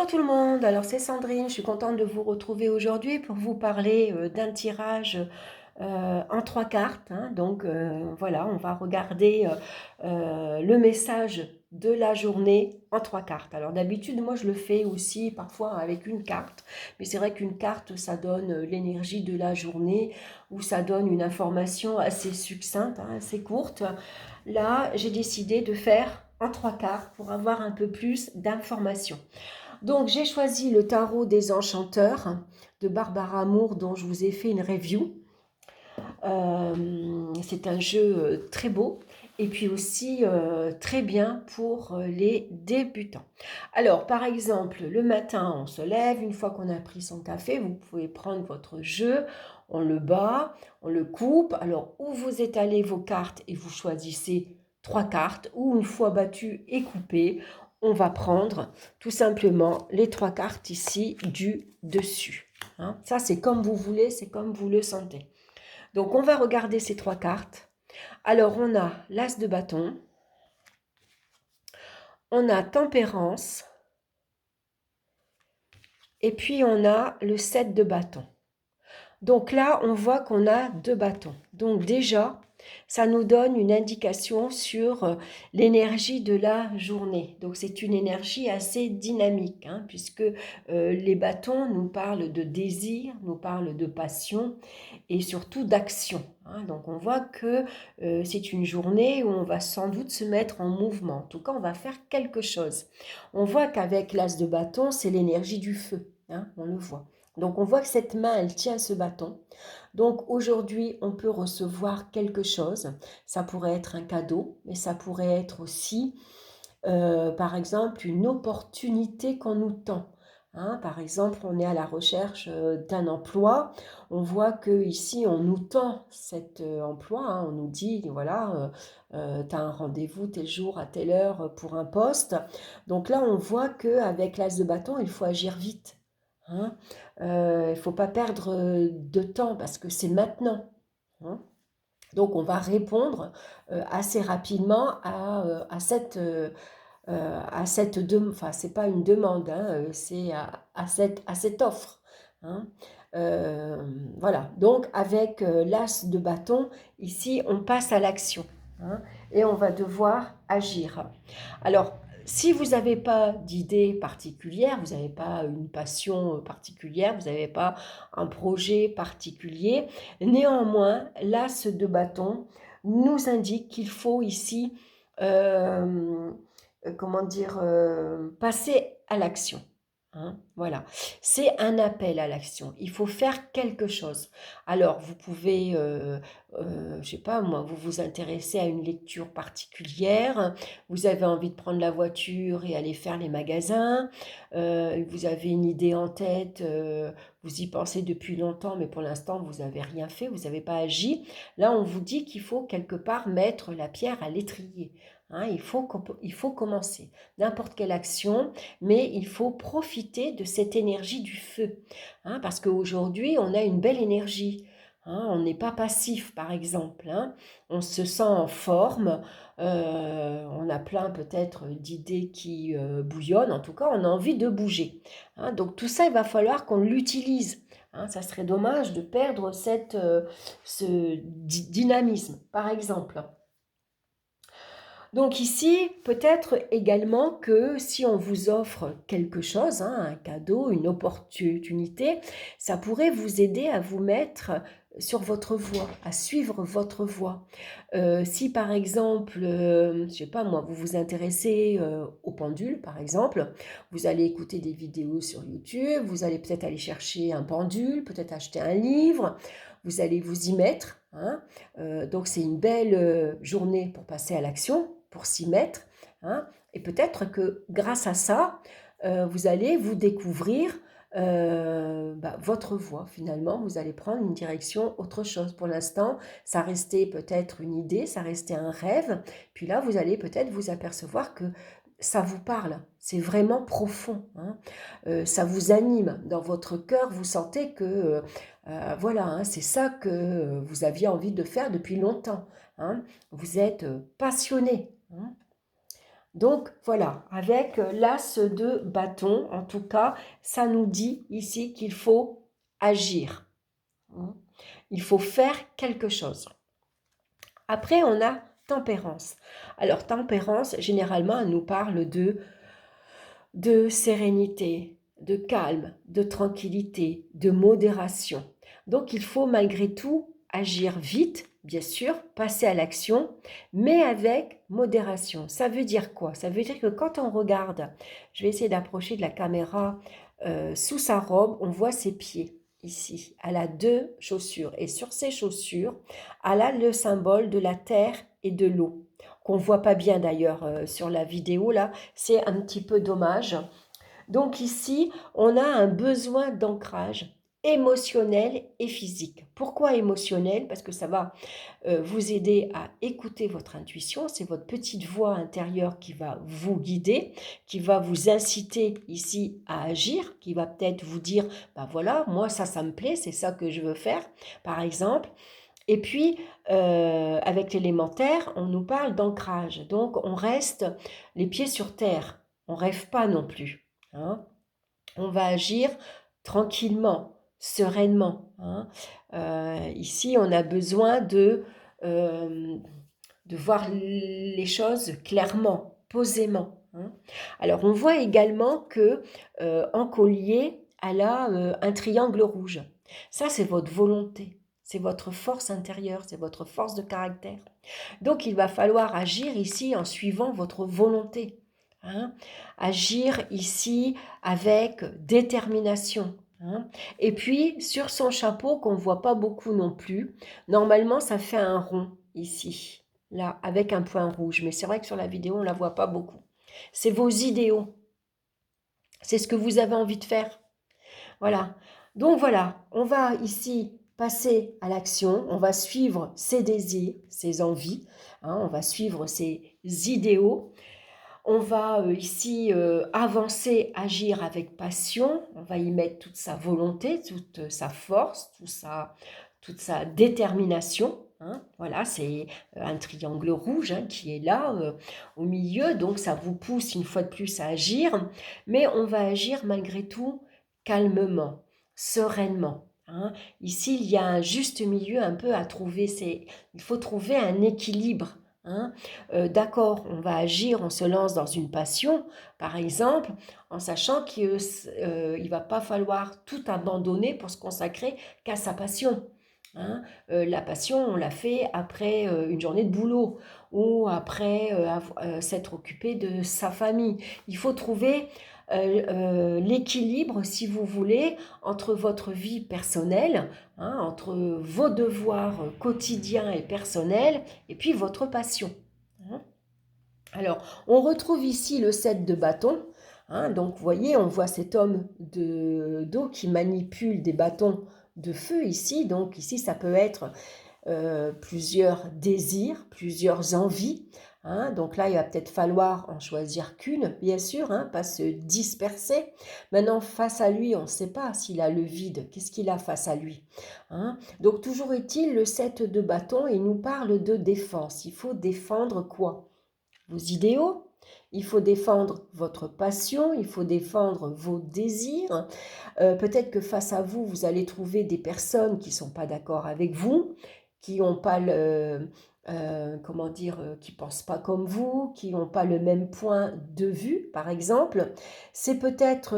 Bonjour tout le monde, alors c'est Sandrine, je suis contente de vous retrouver aujourd'hui pour vous parler d'un tirage en trois cartes, hein. Donc voilà, on va regarder le message de la journée en trois cartes. Alors d'habitude, moi je le fais aussi parfois avec une carte, mais c'est vrai qu'une carte, ça donne l'énergie de la journée ou ça donne une information assez succincte, hein, assez courte. Là, j'ai décidé de faire en trois cartes pour avoir un peu plus d'informations. Donc, j'ai choisi le tarot des enchanteurs de Barbara Moore, dont je vous ai fait une review. C'est un jeu très beau et puis aussi très bien pour les débutants. Alors, par exemple, le matin, on se lève. Une fois qu'on a pris son café, vous pouvez prendre votre jeu, on le bat, on le coupe. Alors, ou vous étalez vos cartes et vous choisissez trois cartes, ou une fois battu et coupé, on va prendre tout simplement les trois cartes ici du dessus. Hein. Ça, c'est comme vous voulez, c'est comme vous le sentez. Donc, on va regarder ces trois cartes. Alors, on a l'As de bâton, on a Tempérance, et puis on a le 7 de bâton. Donc là, on voit qu'on a deux bâtons. Donc déjà, ça nous donne une indication sur l'énergie de la journée. Donc c'est une énergie assez dynamique, hein, puisque les bâtons nous parlent de désir, nous parlent de passion et surtout d'action. Hein. Donc on voit que c'est une journée où on va sans doute se mettre en mouvement. En tout cas, on va faire quelque chose. On voit qu'avec l'as de bâton, c'est l'énergie du feu. Hein, on le voit. Donc on voit que cette main, elle tient ce bâton. Donc aujourd'hui, on peut recevoir quelque chose. Ça pourrait être un cadeau, mais ça pourrait être aussi, par exemple, une opportunité qu'on nous tend. Hein, par exemple, on est à la recherche d'un emploi. On voit que ici, on nous tend cet emploi. Hein, on nous dit, voilà, tu as un rendez-vous tel jour à telle heure pour un poste. Donc là, on voit qu'avec l'as de bâton, il faut agir vite. Hein. Il ne faut pas perdre de temps parce que c'est maintenant. Hein. Donc, on va répondre assez rapidement à cette demande. Enfin, ce n'est pas une demande, hein, c'est à cette offre. Hein. Euh, voilà. Donc, avec l'as de bâton, ici, on passe à l'action. Hein, et on va devoir agir. Alors, si vous n'avez pas d'idée particulière, vous n'avez pas une passion particulière, vous n'avez pas un projet particulier, néanmoins, l'as de bâton nous indique qu'il faut ici, comment dire, passer à l'action. Hein, voilà, c'est un appel à l'action. Il faut faire quelque chose. Alors, vous pouvez, je sais pas moi, vous vous intéressez à une lecture particulière, vous avez envie de prendre la voiture et aller faire les magasins, vous avez une idée en tête, vous y pensez depuis longtemps, mais pour l'instant, vous n'avez rien fait, vous n'avez pas agi. Là, on vous dit qu'il faut quelque part mettre la pierre à l'étrier. Hein, il faut commencer n'importe quelle action, mais il faut profiter de cette énergie du feu. Hein, parce qu'aujourd'hui, on a une belle énergie. Hein, on n'est pas passif, par exemple. Hein, on se sent en forme. On a plein peut-être d'idées qui bouillonnent. En tout cas, on a envie de bouger. Hein, donc tout ça, il va falloir qu'on l'utilise. Hein, ça serait dommage de perdre ce dynamisme, par exemple. Donc ici, peut-être également que si on vous offre quelque chose, hein, un cadeau, une opportunité, ça pourrait vous aider à vous mettre sur votre voie, à suivre votre voie. Si par exemple, je sais pas moi, vous vous intéressez au pendule, par exemple, vous allez écouter des vidéos sur YouTube, vous allez peut-être aller chercher un pendule, peut-être acheter un livre, vous allez vous y mettre. Hein. Donc c'est une belle journée pour passer à l'action, pour s'y mettre. Hein, et peut-être que grâce à ça, vous allez vous découvrir votre voie. Finalement, vous allez prendre une direction, autre chose. Pour l'instant, ça restait peut-être une idée, ça restait un rêve. Puis là, vous allez peut-être vous apercevoir que ça vous parle, c'est vraiment profond. Hein. Ça vous anime dans votre cœur, vous sentez que voilà, hein, c'est ça que vous aviez envie de faire depuis longtemps. Hein. Vous êtes passionné. Hein. Donc voilà, avec l'as de bâton, en tout cas, ça nous dit ici qu'il faut agir. Hein. Il faut faire quelque chose. Après, on a tempérance. Alors, tempérance, généralement, elle nous parle de sérénité, de calme, de tranquillité, de modération. Donc, il faut malgré tout agir vite, bien sûr, passer à l'action, mais avec modération. Ça veut dire quoi? Ça veut dire que quand on regarde, je vais essayer d'approcher de la caméra sous sa robe, on voit ses pieds. Ici, elle a deux chaussures et sur ces chaussures, elle a le symbole de la terre et de l'eau qu'on voit pas bien d'ailleurs sur la vidéo là, c'est un petit peu dommage. Donc ici, on a un besoin d'ancrage émotionnel et physique. Pourquoi émotionnel? Parce que ça va vous aider à écouter votre intuition, c'est votre petite voix intérieure qui va vous guider, qui va vous inciter ici à agir, qui va peut-être vous dire, ben voilà, moi ça me plaît, c'est ça que je veux faire, par exemple. Et puis, avec l'élémentaire, on nous parle d'ancrage. Donc, on reste les pieds sur terre. On ne rêve pas non plus. Hein. On va agir tranquillement, sereinement. Hein. Ici, on a besoin euh, de voir les choses clairement, posément. Hein. Alors, on voit également que en collier, elle a un triangle rouge. Ça, c'est votre volonté. C'est votre force intérieure, c'est votre force de caractère. Donc, il va falloir agir ici en suivant votre volonté. Hein. Agir ici avec détermination. Hein. Et puis, sur son chapeau, qu'on ne voit pas beaucoup non plus, normalement, ça fait un rond ici, là, avec un point rouge. Mais c'est vrai que sur la vidéo, on ne la voit pas beaucoup. C'est vos idéaux. C'est ce que vous avez envie de faire. Voilà. Donc voilà, on va ici passer à l'action, on va suivre ses désirs, ses envies, hein, on va suivre ses idéaux, on va ici avancer, agir avec passion, on va y mettre toute sa volonté, toute sa force, toute sa détermination. Hein. Voilà, c'est un triangle rouge hein, qui est là au milieu, donc ça vous pousse une fois de plus à agir, mais on va agir malgré tout calmement, sereinement. Hein. Ici, il y a un juste milieu un peu à trouver, il faut trouver un équilibre. Hein. D'accord, on va agir, on se lance dans une passion, par exemple, en sachant qu'il ne va pas falloir tout abandonner pour se consacrer qu'à sa passion. Hein. La passion, on l'a fait après une journée de boulot ou après s'être occupé de sa famille. Il faut trouver l'équilibre, si vous voulez, entre votre vie personnelle, hein, entre vos devoirs quotidiens et personnels, et puis votre passion. Hein. Alors, on retrouve ici le 7 de bâton. Hein, donc, vous voyez, on voit cet homme d'eau qui manipule des bâtons de feu ici. Donc, ici, ça peut être plusieurs désirs, plusieurs envies. Hein. Donc là, il va peut-être falloir en choisir qu'une, bien sûr, hein, pas se disperser. Maintenant, face à lui, on ne sait pas s'il a le vide. Qu'est-ce qu'il a face à lui? Hein. Donc, toujours est-il, le 7 de bâton, il nous parle de défense. Il faut défendre quoi? Vos idéaux, il faut défendre votre passion, il faut défendre vos désirs. Peut-être que face à vous, vous allez trouver des personnes qui ne sont pas d'accord avec vous, qui n'ont pas comment dire, qui pensent pas comme vous, qui n'ont pas le même point de vue, par exemple. C'est peut-être,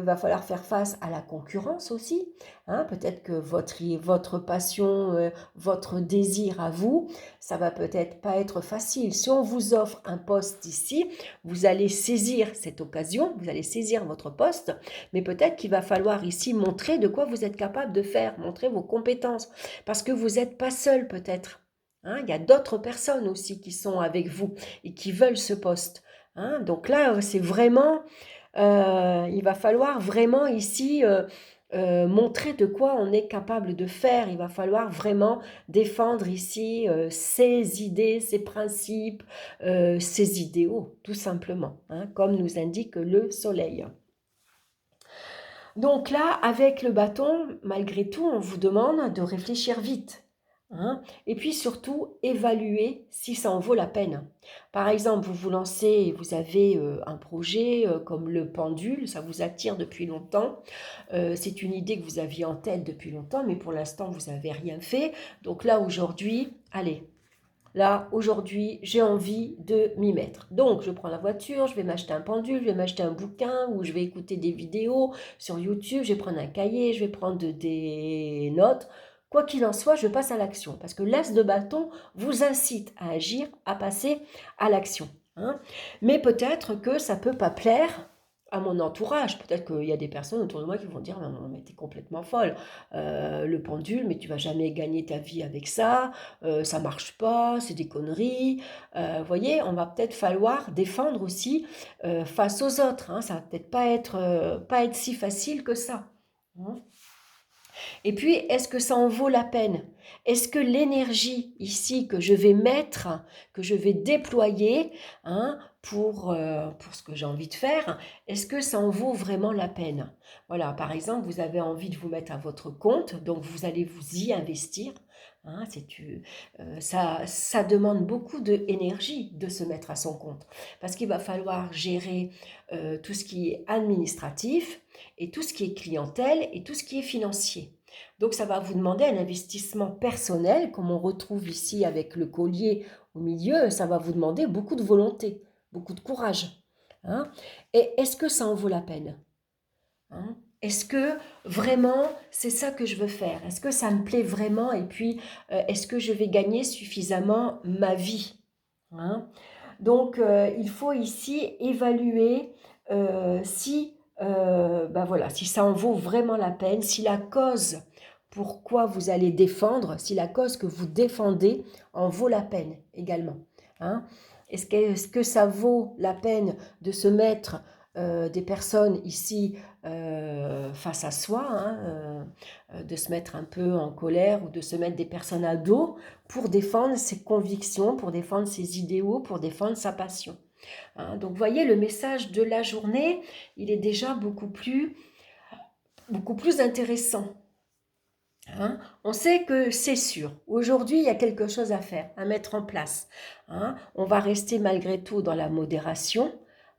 va falloir faire face à la concurrence aussi. Hein, peut-être que votre passion, votre désir à vous, ça va peut-être pas être facile. Si on vous offre un poste ici, vous allez saisir cette occasion, vous allez saisir votre poste, mais peut-être qu'il va falloir ici montrer de quoi vous êtes capable de faire, montrer vos compétences, parce que vous n'êtes pas seul peut-être. Hein, il y a d'autres personnes aussi qui sont avec vous et qui veulent ce poste. Hein, donc là, c'est vraiment, il va falloir vraiment ici montrer de quoi on est capable de faire. Il va falloir vraiment défendre ici ses idées, ses principes, ses idéaux, tout simplement, hein, comme nous indique le soleil. Donc là, avec le bâton, malgré tout, on vous demande de réfléchir vite. hein. Et puis surtout, évaluer si ça en vaut la peine. Par exemple, vous vous lancez et vous avez un projet comme le pendule, ça vous attire depuis longtemps. C'est une idée que vous aviez en tête depuis longtemps, mais pour l'instant, vous n'avez rien fait. Donc là, aujourd'hui, allez, là, aujourd'hui, j'ai envie de m'y mettre. Donc, je prends la voiture, je vais m'acheter un pendule, je vais m'acheter un bouquin ou je vais écouter des vidéos sur YouTube, je vais prendre un cahier, je vais prendre des notes. Quoi qu'il en soit, je passe à l'action parce que l'as de bâton vous incite à agir, à passer à l'action, hein. Mais peut-être que ça ne peut pas plaire à mon entourage. Peut-être qu'il y a des personnes autour de moi qui vont dire mais t'es complètement folle. Le pendule, mais tu vas jamais gagner ta vie avec ça. Ça marche pas, c'est des conneries. Voyez, on va peut-être falloir défendre aussi face aux autres, hein. Ça va peut-être pas être si facile que ça, hein. Et puis, est-ce que ça en vaut la peine? Est-ce que l'énergie ici que je vais mettre, que je vais déployer, hein, pour ce que j'ai envie de faire, est-ce que ça en vaut vraiment la peine? Voilà, par exemple, vous avez envie de vous mettre à votre compte, donc vous allez vous y investir, hein, ça demande beaucoup d'énergie de se mettre à son compte, parce qu'il va falloir gérer tout ce qui est administratif, et tout ce qui est clientèle, et tout ce qui est financier. Donc ça va vous demander un investissement personnel, comme on retrouve ici avec le collier au milieu, ça va vous demander beaucoup de volonté, beaucoup de courage, hein. Et est-ce que ça en vaut la peine, hein? Est-ce que vraiment c'est ça que je veux faire? Est-ce que ça me plaît vraiment? Et puis, est-ce que je vais gagner suffisamment ma vie, hein? Donc, il faut ici évaluer si, ben voilà, si ça en vaut vraiment la peine, si la cause pourquoi vous allez défendre, si la cause que vous défendez en vaut la peine également, hein. Est-ce que ça vaut la peine de se mettre des personnes ici face à soi, hein, de se mettre un peu en colère ou de se mettre des personnes à dos pour défendre ses convictions, pour défendre ses idéaux, pour défendre sa passion, hein. Donc, vous voyez, le message de la journée, il est déjà beaucoup plus intéressant, hein. On sait que c'est sûr. Aujourd'hui, il y a quelque chose à faire, à mettre en place, hein. On va rester malgré tout dans la modération,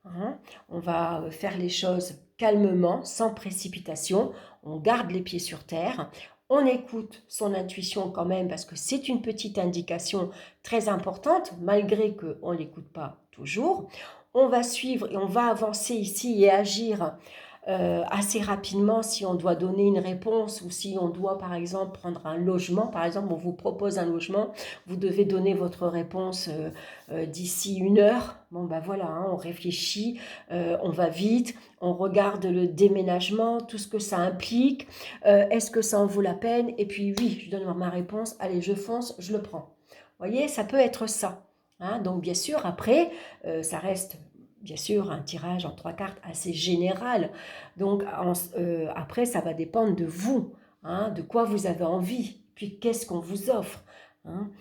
hein. On va faire les choses calmement, sans précipitation. On garde les pieds sur terre. On écoute son intuition quand même parce que c'est une petite indication très importante, malgré qu'on ne l'écoute pas toujours. On va suivre et on va avancer ici et agir assez rapidement si on doit donner une réponse ou si on doit par exemple prendre un logement. Par exemple, on vous propose un logement, vous devez donner votre réponse d'ici 1 heure. Bon ben voilà, hein, on réfléchit, on va vite, on regarde le déménagement, tout ce que ça implique, est-ce que ça en vaut la peine? Et puis oui, je donne ma réponse, allez je fonce, je le prends. Vous voyez, ça peut être ça, hein. Donc bien sûr, après, ça reste bien sûr un tirage en 3 cartes assez général. Donc après, ça va dépendre de vous, hein, de quoi vous avez envie, puis qu'est-ce qu'on vous offre, hein.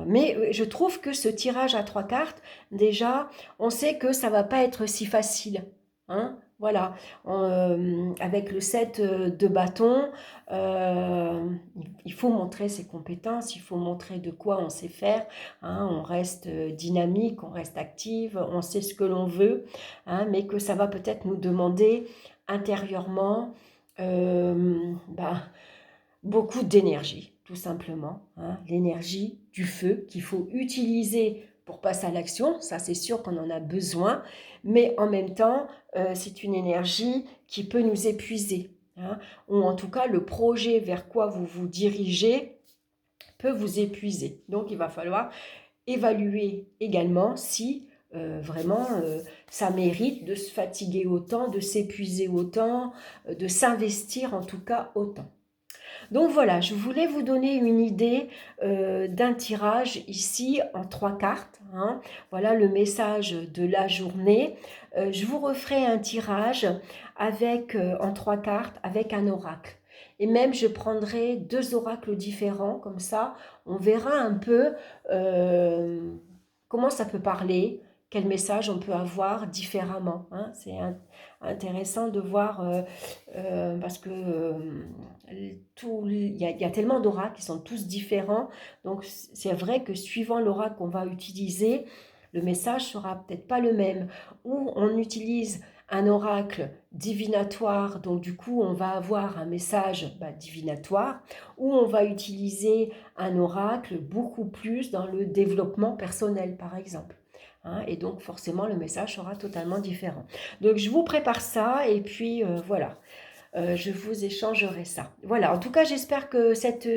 Mais je trouve que ce tirage à 3 cartes, déjà, on sait que ça va pas être si facile, hein. Voilà, avec le 7 de bâton, il faut montrer ses compétences, il faut montrer de quoi on sait faire, hein. On reste dynamique, on reste active, on sait ce que l'on veut, hein, mais que ça va peut-être nous demander intérieurement bah, beaucoup d'énergie, tout simplement, hein. L'énergie du feu qu'il faut utiliser pour passer à l'action, ça c'est sûr qu'on en a besoin, mais en même temps, c'est une énergie qui peut nous épuiser, hein, ou en tout cas le projet vers quoi vous vous dirigez peut vous épuiser. Donc il va falloir évaluer également si vraiment ça mérite de se fatiguer autant, de s'épuiser autant, de s'investir en tout cas autant. Donc voilà, je voulais vous donner une idée d'un tirage ici en 3 cartes, hein. Voilà le message de la journée. Je vous referai un tirage avec, en 3 cartes avec un oracle. Et même je prendrai 2 oracles différents, comme ça on verra un peu comment ça peut parler, quel message on peut avoir différemment, hein. C'est intéressant de voir, parce que il y a tellement d'oracles qui sont tous différents. Donc c'est vrai que suivant l'oracle qu'on va utiliser, le message sera peut-être pas le même. Ou on utilise un oracle divinatoire, donc du coup on va avoir un message divinatoire, ou on va utiliser un oracle beaucoup plus dans le développement personnel par exemple. Hein, et donc forcément le message sera totalement différent. Donc je vous prépare ça et puis voilà. Je vous échangerai ça. Voilà, en tout cas, j'espère que cette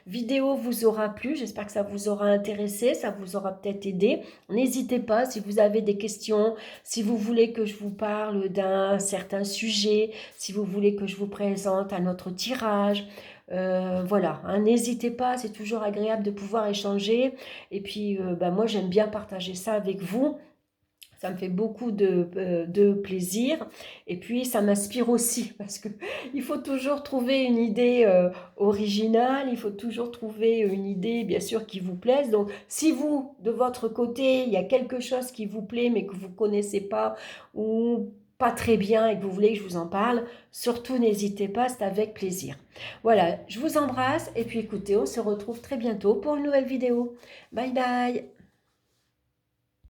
vidéo vous aura plu, j'espère que ça vous aura intéressé, ça vous aura peut-être aidé. N'hésitez pas si vous avez des questions, si vous voulez que je vous parle d'un certain sujet, si vous voulez que je vous présente un autre tirage. Voilà, hein, n'hésitez pas, c'est toujours agréable de pouvoir échanger. Et puis, moi, j'aime bien partager ça avec vous. Ça me fait beaucoup de plaisir et puis ça m'inspire aussi parce que il faut toujours trouver une idée originale, il faut toujours trouver une idée bien sûr qui vous plaise. Donc si vous, de votre côté, il y a quelque chose qui vous plaît mais que vous ne connaissez pas ou pas très bien et que vous voulez que je vous en parle, surtout n'hésitez pas, c'est avec plaisir. Voilà, je vous embrasse et puis écoutez, on se retrouve très bientôt pour une nouvelle vidéo. Bye bye!